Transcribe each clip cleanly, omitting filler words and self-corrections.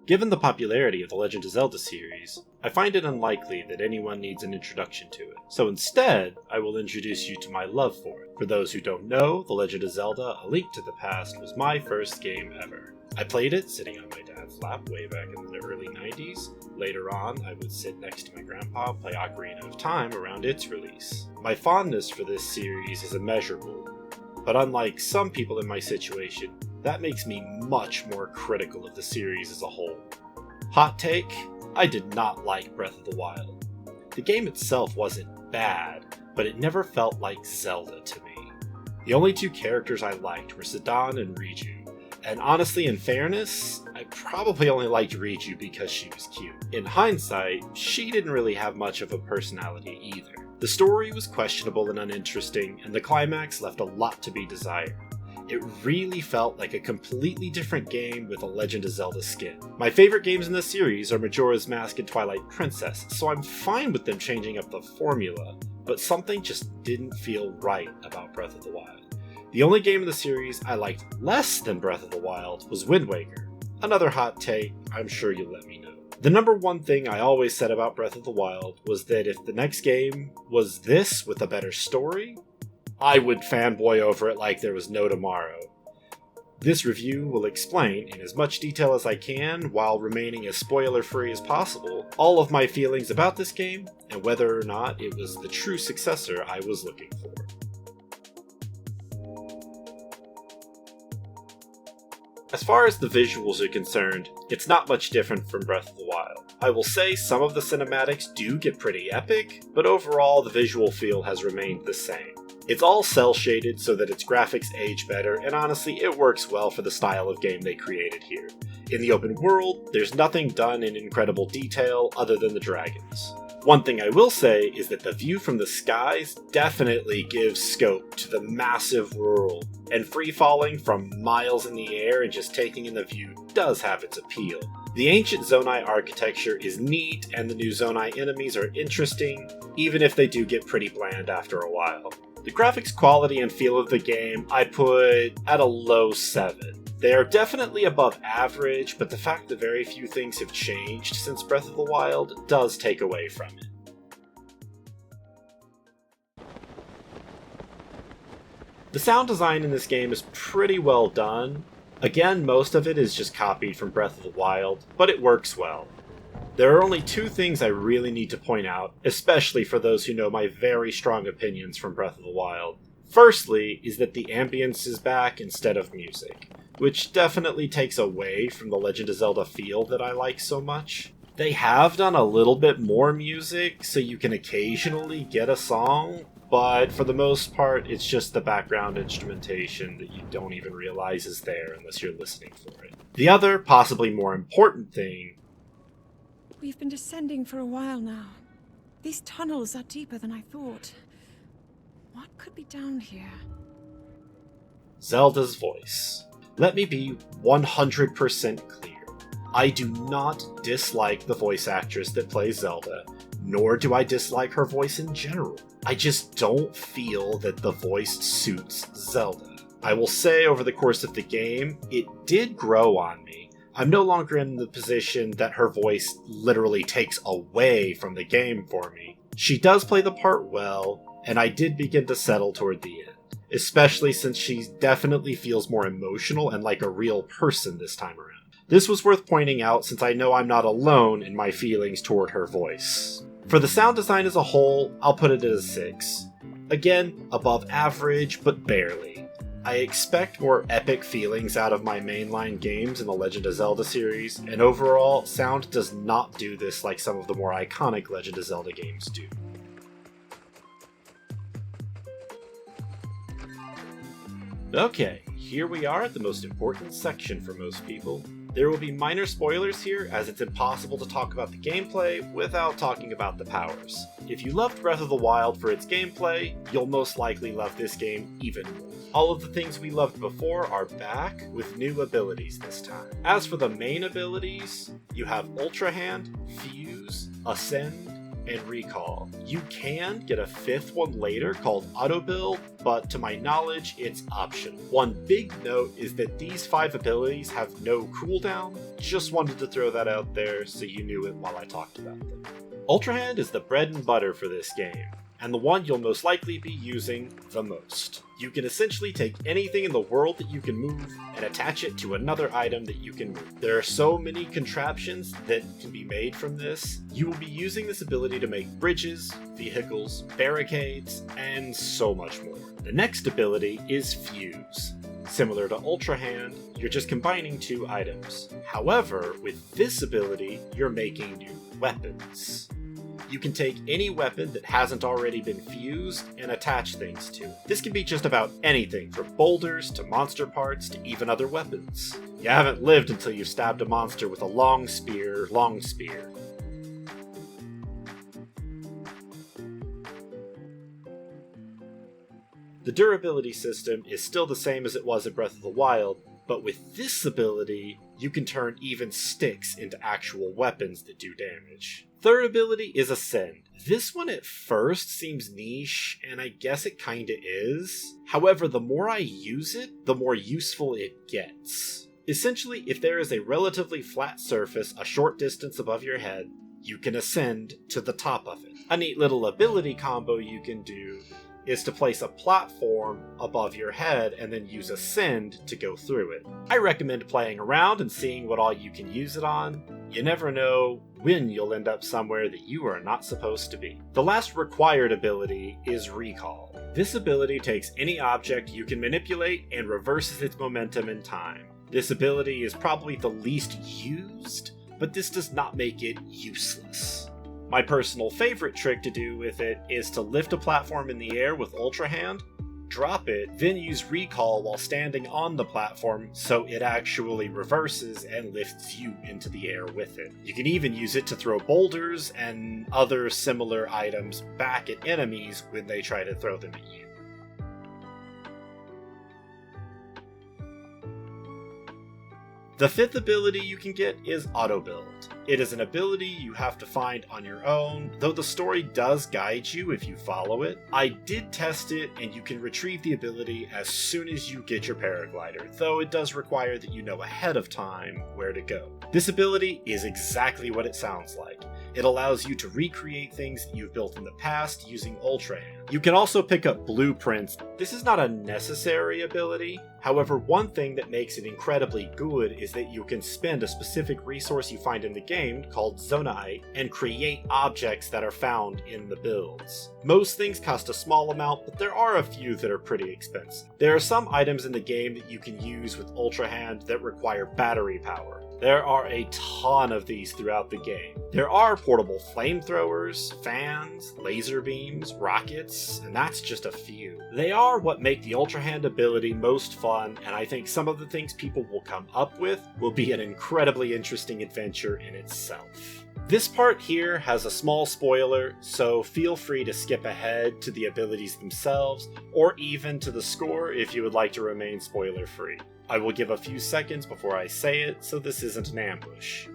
Given the popularity of the Legend of Zelda series, I find it unlikely that anyone needs an introduction to it. So instead, I will introduce you to my love for it. For those who don't know, The Legend of Zelda: A Link to the Past was my first game ever. I played it sitting on my dad's lap way back in the early 90s. Later on, I would sit next to my grandpa and play Ocarina of Time around its release. My fondness for this series is immeasurable, but unlike some people in my situation, that makes me much more critical of the series as a whole. Hot take, I did not like Breath of the Wild. The game itself wasn't bad, but it never felt like Zelda to me. The only two characters I liked were Sidon and Riju, and honestly, in fairness, I probably only liked Riju because she was cute. In hindsight, she didn't really have much of a personality either. The story was questionable and uninteresting, and the climax left a lot to be desired. It really felt like a completely different game with a Legend of Zelda skin. My favorite games in this series are Majora's Mask and Twilight Princess, so I'm fine with them changing up the formula, but something just didn't feel right about Breath of the Wild. The only game in the series I liked less than Breath of the Wild was Wind Waker. Another hot take, I'm sure you'll let me know. The number one thing I always said about Breath of the Wild was that if the next game was this with a better story, I would fanboy over it like there was no tomorrow. This review will explain, in as much detail as I can, while remaining as spoiler-free as possible, all of my feelings about this game, and whether or not it was the true successor I was looking for. As far as the visuals are concerned, it's not much different from Breath of the Wild. I will say some of the cinematics do get pretty epic, but overall the visual feel has remained the same. It's all cel-shaded so that its graphics age better, and honestly, it works well for the style of game they created here. In the open world, there's nothing done in incredible detail other than the dragons. One thing I will say is that the view from the skies definitely gives scope to the massive world, and free-falling from miles in the air and just taking in the view does have its appeal. The ancient Zonai architecture is neat, and the new Zonai enemies are interesting, even if they do get pretty bland after a while. The graphics quality and feel of the game I put at a low 7. They are definitely above average, but the fact that very few things have changed since Breath of the Wild does take away from it. The sound design in this game is pretty well done. Again, most of it is just copied from Breath of the Wild, but it works well. There are only two things I really need to point out, especially for those who know my very strong opinions from Breath of the Wild. Firstly, is that the ambience is back instead of music, which definitely takes away from the Legend of Zelda feel that I like so much. They have done a little bit more music, so you can occasionally get a song, but for the most part, it's just the background instrumentation that you don't even realize is there unless you're listening for it. The other, possibly more important thing. We've been descending for a while now. These tunnels are deeper than I thought. What could be down here? Zelda's voice. Let me be 100% clear. I do not dislike the voice actress that plays Zelda, nor do I dislike her voice in general. I just don't feel that the voice suits Zelda. I will say over the course of the game, it did grow on me. I'm no longer in the position that her voice literally takes away from the game for me. She does play the part well, and I did begin to settle toward the end, especially since she definitely feels more emotional and like a real person this time around. This was worth pointing out since I know I'm not alone in my feelings toward her voice. For the sound design as a whole, I'll put it at a 6. Again, above average, but barely. I expect more epic feelings out of my mainline games in the Legend of Zelda series, and overall, sound does not do this like some of the more iconic Legend of Zelda games do. Okay, here we are at the most important section for most people. There will be minor spoilers here, as it's impossible to talk about the gameplay without talking about the powers. If you loved Breath of the Wild for its gameplay, you'll most likely love this game even more. All of the things we loved before are back, with new abilities this time. As for the main abilities, you have Ultrahand, Fuse, Ascend, and recall. You can get a fifth one later called Autobuild, but to my knowledge, it's optional. One big note is that these 5 abilities have no cooldown. Just wanted to throw that out there so you knew it while I talked about them. Ultrahand is the bread and butter for this game, and the one you'll most likely be using the most. You can essentially take anything in the world that you can move and attach it to another item that you can move. There are so many contraptions that can be made from this. You will be using this ability to make bridges, vehicles, barricades, and so much more. The next ability is Fuse. Similar to Ultrahand, you're just combining 2 items. However, with this ability, you're making new weapons. You can take any weapon that hasn't already been fused and attach things to it. This can be just about anything, from boulders to monster parts to even other weapons. You haven't lived until you've stabbed a monster with a long spear. The durability system is still the same as it was in Breath of the Wild, but with this ability, you can turn even sticks into actual weapons that do damage. Third ability is Ascend. This one at first seems niche, and I guess it kinda is. However, the more I use it, the more useful it gets. Essentially, if there is a relatively flat surface a short distance above your head, you can ascend to the top of it. A neat little ability combo you can do is to place a platform above your head and then use Ascend to go through it. I recommend playing around and seeing what all you can use it on. You never know when you'll end up somewhere that you are not supposed to be. The last required ability is Recall. This ability takes any object you can manipulate and reverses its momentum in time. This ability is probably the least used, but this does not make it useless. My personal favorite trick to do with it is to lift a platform in the air with Ultrahand, drop it, then use Recall while standing on the platform so it actually reverses and lifts you into the air with it. You can even use it to throw boulders and other similar items back at enemies when they try to throw them at you. The fifth ability you can get is Autobuild. It is an ability you have to find on your own, though the story does guide you if you follow it. I did test it, and you can retrieve the ability as soon as you get your paraglider, though it does require that you know ahead of time where to go. This ability is exactly what it sounds like. It allows you to recreate things that you've built in the past using Ultrahand. You can also pick up blueprints. This is not a necessary ability. However, one thing that makes it incredibly good is that you can spend a specific resource you find in the game called Zonaite and create objects that are found in the builds. Most things cost a small amount, but there are a few that are pretty expensive. There are some items in the game that you can use with Ultrahand that require battery power. There are a ton of these throughout the game. There are portable flamethrowers, fans, laser beams, rockets, and that's just a few. They are what make the Ultrahand ability most fun, and I think some of the things people will come up with will be an incredibly interesting adventure in itself. This part here has a small spoiler, so feel free to skip ahead to the abilities themselves, or even to the score if you would like to remain spoiler-free. I will give a few seconds before I say it, so this isn't an ambush.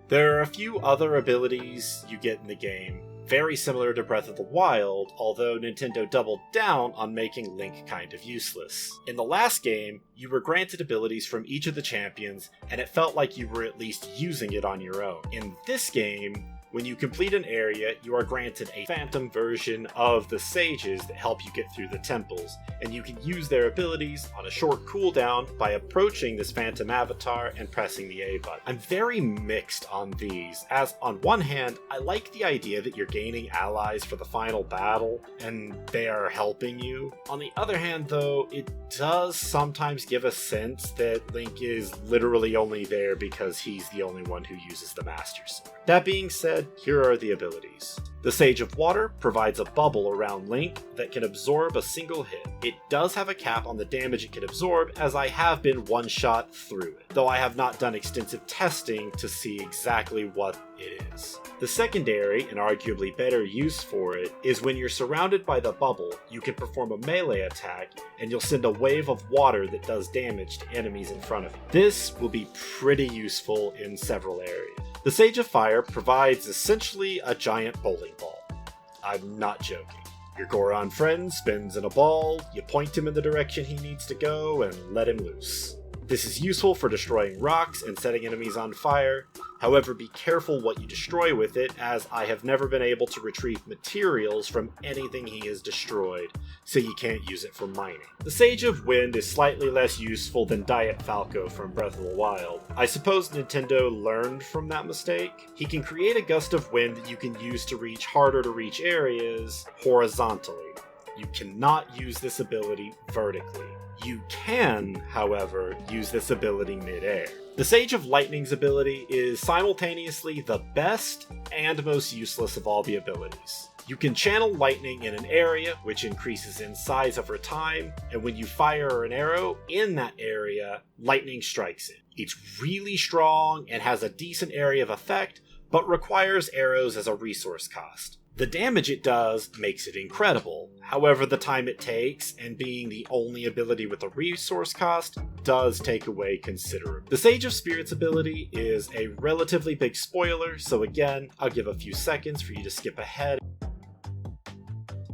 There are a few other abilities you get in the game, very similar to Breath of the Wild, although Nintendo doubled down on making Link kind of useless. In the last game, you were granted abilities from each of the champions, and it felt like you were at least using it on your own. In this game, when you complete an area, you are granted a phantom version of the sages that help you get through the temples, and you can use their abilities on a short cooldown by approaching this phantom avatar and pressing the A button. I'm very mixed on these, as on one hand, I like the idea that you're gaining allies for the final battle, and they are helping you. On the other hand though, it does sometimes give a sense that Link is literally only there because he's the only one who uses the Master Sword. That being said, here are the abilities. The Sage of Water provides a bubble around Link that can absorb a single hit. It does have a cap on the damage it can absorb, as I have been one-shot through it, though I have not done extensive testing to see exactly what it is. The secondary, and arguably better use for it, is when you're surrounded by the bubble, you can perform a melee attack, and you'll send a wave of water that does damage to enemies in front of you. This will be pretty useful in several areas. The Sage of Fire provides essentially a giant bowling ball. I'm not joking. Your Goron friend spins in a ball, you point him in the direction he needs to go, and let him loose. This is useful for destroying rocks and setting enemies on fire. However, be careful what you destroy with it, as I have never been able to retrieve materials from anything he has destroyed, so you can't use it for mining. The Sage of Wind is slightly less useful than Diet Falco from Breath of the Wild. I suppose Nintendo learned from that mistake. He can create a gust of wind that you can use to reach harder to reach areas horizontally. You cannot use this ability vertically. You can, however, use this ability mid-air. The Sage of Lightning's ability is simultaneously the best and most useless of all the abilities. You can channel lightning in an area, which increases in size over time, and when you fire an arrow in that area, lightning strikes it. It's really strong and has a decent area of effect, but requires arrows as a resource cost. The damage it does makes it incredible. However, the time it takes, and being the only ability with a resource cost, does take away considerably. The Sage of Spirits ability is a relatively big spoiler, so again, I'll give a few seconds for you to skip ahead.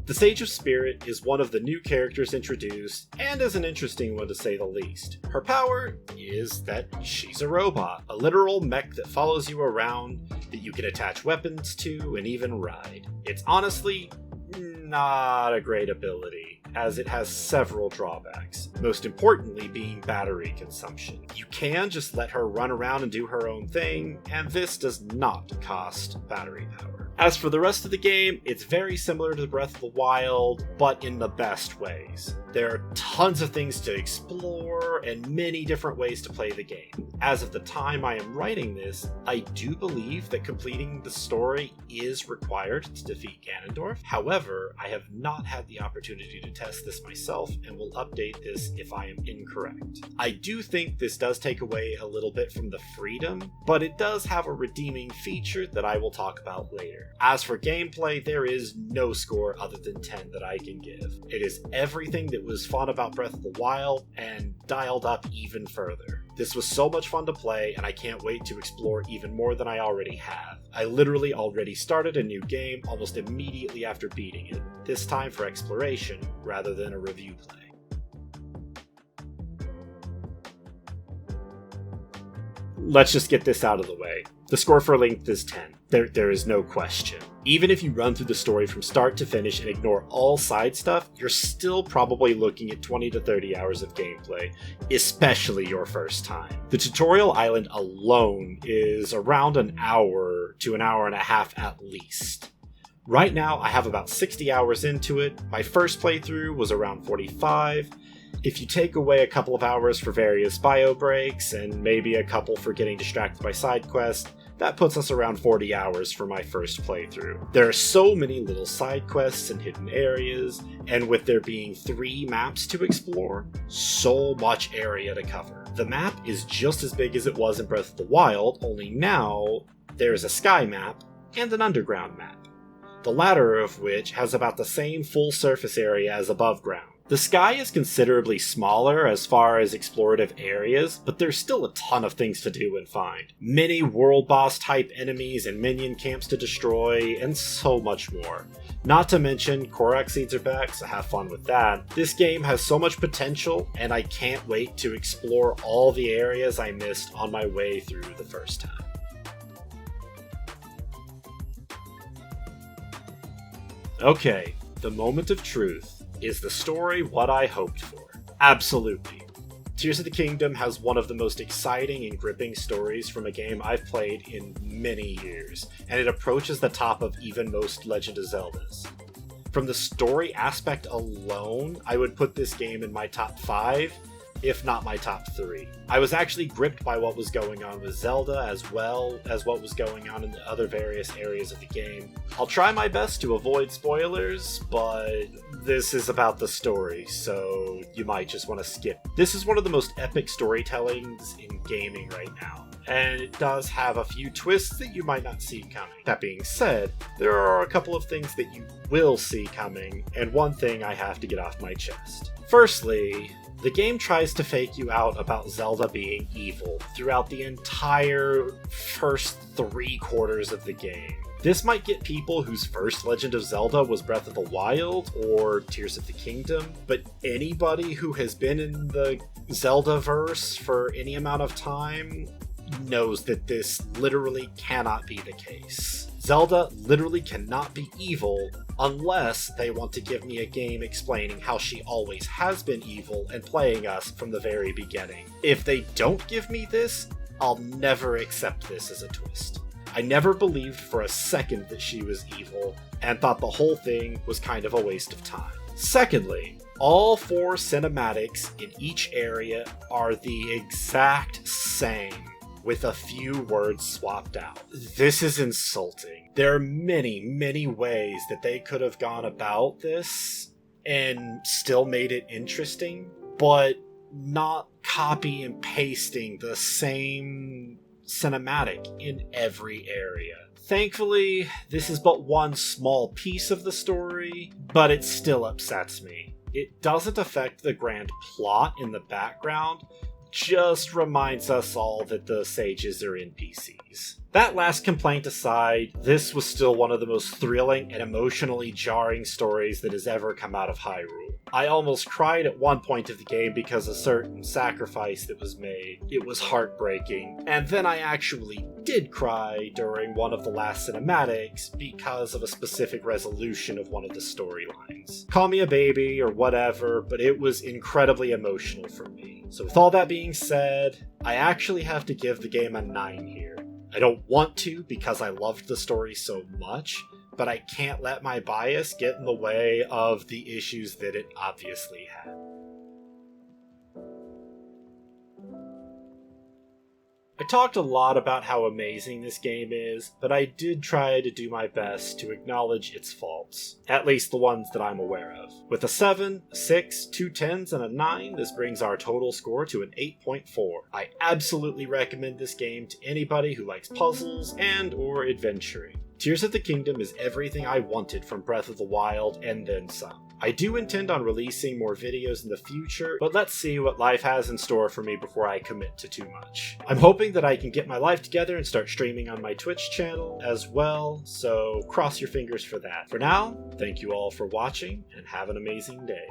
The Sage of Spirit is one of the new characters introduced, and is an interesting one to say the least. Her power is that she's a robot, a literal mech that follows you around, that you can attach weapons to, and even ride. It's honestly not a great ability, as it has several drawbacks, most importantly being battery consumption. You can just let her run around and do her own thing, and this does not cost battery power. As for the rest of the game, it's very similar to Breath of the Wild, but in the best ways. There are tons of things to explore, and many different ways to play the game. As of the time I am writing this, I do believe that completing the story is required to defeat Ganondorf. However, I have not had the opportunity to test this myself, and will update this if I am incorrect. I do think this does take away a little bit from the freedom, but it does have a redeeming feature that I will talk about later. As for gameplay, there is no score other than 10 that I can give. It is everything that was fun about Breath of the Wild, and dialed up even further. This was so much fun to play, and I can't wait to explore even more than I already have. I literally already started a new game almost immediately after beating it, this time for exploration rather than a review play. Let's just get this out of the way. The score for length is 10. There is no question. Even if you run through the story from start to finish and ignore all side stuff, you're still probably looking at 20 to 30 hours of gameplay, especially your first time. The tutorial island alone is around an hour to an hour and a half at least. Right now, I have about 60 hours into it. My first playthrough was around 45. If you take away a couple of hours for various bio breaks, and maybe a couple for getting distracted by side quests, that puts us around 40 hours for my first playthrough. There are so many little side quests and hidden areas, and with there being 3 maps to explore, so much area to cover. The map is just as big as it was in Breath of the Wild, only now there's a sky map and an underground map, the latter of which has about the same full surface area as above ground. The sky is considerably smaller as far as explorative areas, but there's still a ton of things to do and find. Many world boss type enemies and minion camps to destroy, and so much more. Not to mention, Korok seeds are back, so have fun with that. This game has so much potential, and I can't wait to explore all the areas I missed on my way through the first time. Okay, the moment of truth. Is the story what I hoped for? Absolutely. Tears of the Kingdom has one of the most exciting and gripping stories from a game I've played in many years, and it approaches the top of even most Legend of Zeldas. From the story aspect alone, I would put this game in my top 5, if not my top 3. I was actually gripped by what was going on with Zelda as well as what was going on in the other various areas of the game. I'll try my best to avoid spoilers, but this is about the story, so you might just want to skip. This is one of the most epic storytellings in gaming right now. and it does have a few twists that you might not see coming. That being said, there are a couple of things that you will see coming, and one thing I have to get off my chest. Firstly, the game tries to fake you out about Zelda being evil throughout the entire first 3/4 of the game. This might get people whose first Legend of Zelda was Breath of the Wild or Tears of the Kingdom, but anybody who has been in the Zelda-verse for any amount of time knows that this literally cannot be the case. Zelda literally cannot be evil unless they want to give me a game explaining how she always has been evil and playing us from the very beginning. If they don't give me this, I'll never accept this as a twist. I never believed for a second that she was evil, and thought the whole thing was kind of a waste of time. Secondly, all 4 cinematics in each area are the exact same, with a few words swapped out. This is insulting. There are many, many ways that they could have gone about this and still made it interesting, but not copy and pasting the same cinematic in every area. Thankfully, this is but one small piece of the story, but it still upsets me. It doesn't affect the grand plot in the background, just reminds us all that the sages are NPCs. That last complaint aside, this was still one of the most thrilling and emotionally jarring stories that has ever come out of Hyrule. I almost cried at one point of the game because of a certain sacrifice that was made. It was heartbreaking. And then I actually did cry during one of the last cinematics because of a specific resolution of one of the storylines. Call me a baby or whatever, but it was incredibly emotional for me. So with all that being said, I actually have to give the game a 9 here. I don't want to because I loved the story so much, but I can't let my bias get in the way of the issues that it obviously had. I talked a lot about how amazing this game is, but I did try to do my best to acknowledge its faults, at least the ones that I'm aware of. With a 7, a 6, 2 10s, and a 9, this brings our total score to an 8.4. I absolutely recommend this game to anybody who likes puzzles and or adventuring. Tears of the Kingdom is everything I wanted from Breath of the Wild and then some. I do intend on releasing more videos in the future, but let's see what life has in store for me before I commit to too much. I'm hoping that I can get my life together and start streaming on my Twitch channel as well, so cross your fingers for that. For now, thank you all for watching, and have an amazing day.